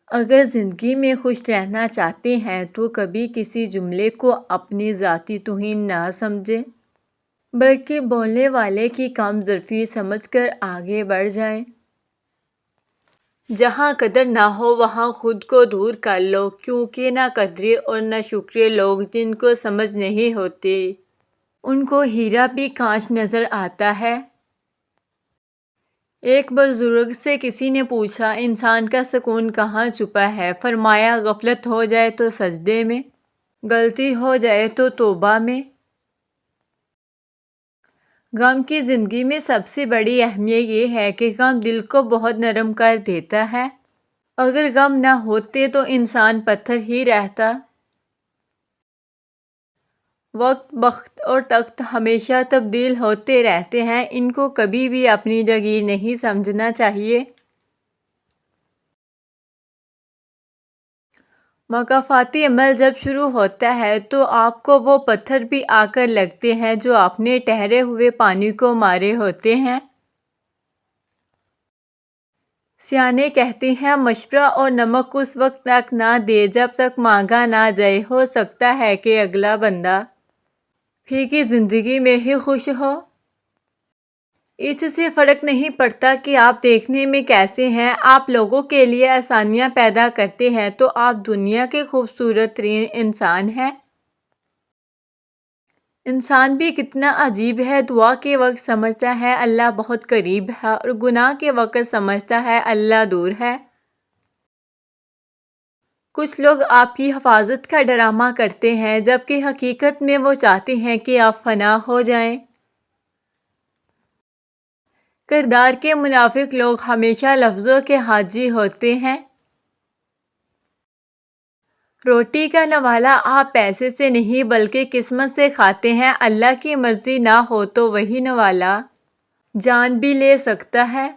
اگر زندگی میں خوش رہنا چاہتے ہیں تو کبھی کسی جملے کو اپنی ذاتی توہین نہ سمجھیں، بلکہ بولنے والے کی کم ظرفی سمجھ کر آگے بڑھ جائیں۔ جہاں قدر نہ ہو وہاں خود کو دور کر لو، کیونکہ نہ قدرے اور نہ شکرے لوگ جن کو سمجھ نہیں ہوتی، ان کو ہیرا بھی کانچ نظر آتا ہے۔ ایک بزرگ سے کسی نے پوچھا، انسان کا سکون کہاں چھپا ہے؟ فرمایا، غفلت ہو جائے تو سجدے میں، غلطی ہو جائے تو توبہ میں۔ غم کی زندگی میں سب سے بڑی اہمیت یہ ہے کہ غم دل کو بہت نرم کر دیتا ہے۔ اگر غم نہ ہوتے تو انسان پتھر ہی رہتا۔ وقت، بخت اور تخت ہمیشہ تبدیل ہوتے رہتے ہیں، ان کو کبھی بھی اپنی جگیر نہیں سمجھنا چاہیے۔ مکافاتی عمل جب شروع ہوتا ہے تو آپ کو وہ پتھر بھی آ کر لگتے ہیں جو آپ نے ٹھہرے ہوئے پانی کو مارے ہوتے ہیں۔ سیانے کہتے ہیں، مشورہ اور نمک اس وقت تک نہ دے جب تک مانگا نہ جائے، ہو سکتا ہے کہ اگلا بندہ پھیکی زندگی میں ہی خوش ہو۔ اس سے فرق نہیں پڑتا کہ آپ دیکھنے میں کیسے ہیں، آپ لوگوں کے لیے آسانیاں پیدا کرتے ہیں تو آپ دنیا کے خوبصورت ترین انسان ہیں۔ انسان بھی کتنا عجیب ہے، دعا کے وقت سمجھتا ہے اللہ بہت قریب ہے اور گناہ کے وقت سمجھتا ہے اللہ دور ہے۔ کچھ لوگ آپ کی حفاظت کا ڈرامہ کرتے ہیں جبکہ حقیقت میں وہ چاہتے ہیں کہ آپ فنا ہو جائیں۔ کردار کے منافق لوگ ہمیشہ لفظوں کے حاجی ہوتے ہیں۔ روٹی کا نوالا آپ پیسے سے نہیں بلکہ قسمت سے کھاتے ہیں، اللہ کی مرضی نہ ہو تو وہی نوالا جان بھی لے سکتا ہے۔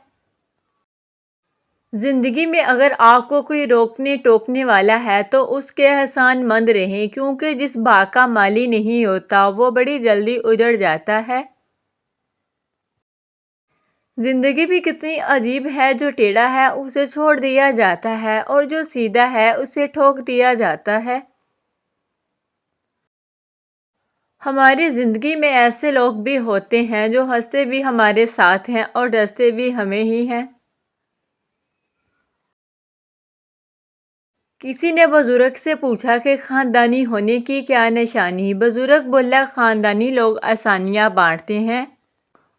زندگی میں اگر آپ کو کوئی روکنے ٹوکنے والا ہے تو اس کے احسان مند رہیں، کیونکہ جس باغ کا مالی نہیں ہوتا وہ بڑی جلدی اجڑ جاتا ہے۔ زندگی بھی کتنی عجیب ہے، جو ٹیڑھا ہے اسے چھوڑ دیا جاتا ہے اور جو سیدھا ہے اسے ٹھوک دیا جاتا ہے۔ ہماری زندگی میں ایسے لوگ بھی ہوتے ہیں جو ہنستے بھی ہمارے ساتھ ہیں اور ڈستے بھی ہمیں ہی ہیں۔ کسی نے بزرگ سے پوچھا کہ خاندانی ہونے کی کیا نشانی؟ بزرگ بولا، خاندانی لوگ آسانیاں بانٹتے ہیں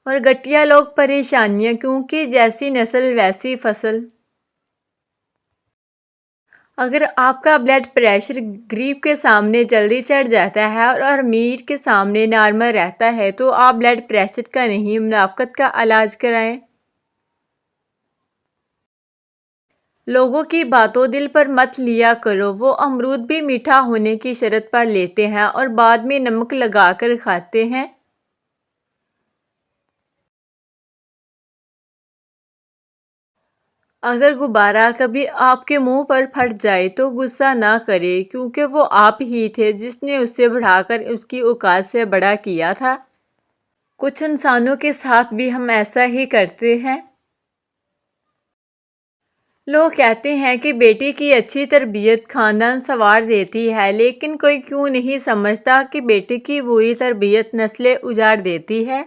اور گٹیا لوگ پریشانیاں، کیونکہ جیسی نسل ویسی فصل۔ اگر آپ کا بلڈ پریشر غریب کے سامنے جلدی چڑھ جاتا ہے اور امیر کے سامنے نارمل رہتا ہے تو آپ بلڈ پریشر کا نہیں منافقت کا علاج کرائیں۔ لوگوں کی باتوں دل پر مت لیا کرو، وہ امرود بھی میٹھا ہونے کی شرط پر لیتے ہیں اور بعد میں نمک لگا کر کھاتے ہیں۔ اگر غبارہ کبھی آپ کے منہ پر پھٹ جائے تو غصہ نہ کریں، کیونکہ وہ آپ ہی تھے جس نے اسے بڑھا کر اس کی اوقات سے بڑا کیا تھا۔ کچھ انسانوں کے ساتھ بھی ہم ایسا ہی کرتے ہیں۔ لوگ کہتے ہیں کہ بیٹی کی اچھی تربیت خاندان سنوار دیتی ہے، لیکن کوئی کیوں نہیں سمجھتا کہ بیٹی کی بری تربیت نسلیں اجاڑ دیتی ہے۔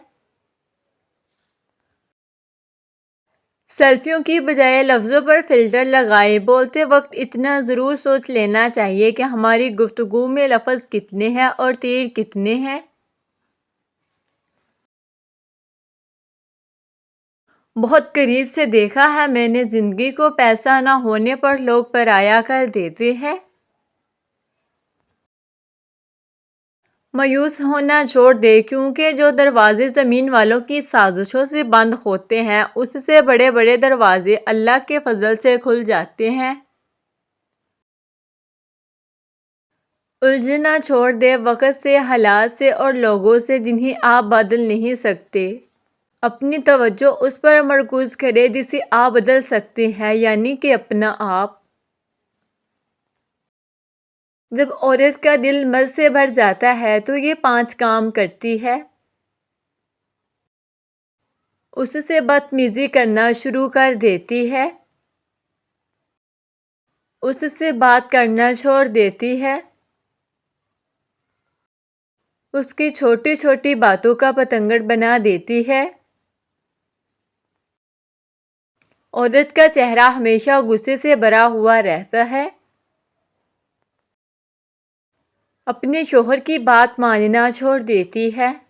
سیلفیوں کی بجائے لفظوں پر فلٹر لگائیں۔ بولتے وقت اتنا ضرور سوچ لینا چاہیے کہ ہماری گفتگو میں لفظ کتنے ہیں اور تیر کتنے ہیں۔ بہت قریب سے دیکھا ہے میں نے زندگی کو، پیسہ نہ ہونے پر لوگ پرایا کر دیتے ہیں۔ مایوس ہونا چھوڑ دے، کیونکہ جو دروازے زمین والوں کی سازشوں سے بند ہوتے ہیں اس سے بڑے بڑے دروازے اللہ کے فضل سے کھل جاتے ہیں۔ الجھنا چھوڑ دے وقت سے، حالات سے اور لوگوں سے جنہیں آپ بدل نہیں سکتے۔ اپنی توجہ اس پر مرکوز کریں جسے آپ بدل سکتے ہیں، یعنی کہ اپنا آپ۔ جب عورت کا دل مرض سے بھر جاتا ہے تو یہ 5 کام کرتی ہے۔ اس سے بدتمیزی کرنا شروع کر دیتی ہے۔ اس سے بات کرنا چھوڑ دیتی ہے۔ اس کی چھوٹی چھوٹی باتوں کا پتنگڑ بنا دیتی ہے۔ عورت کا چہرہ ہمیشہ غصے سے بھرا ہوا رہتا ہے۔ اپنے شوہر کی بات ماننا چھوڑ دیتی ہے۔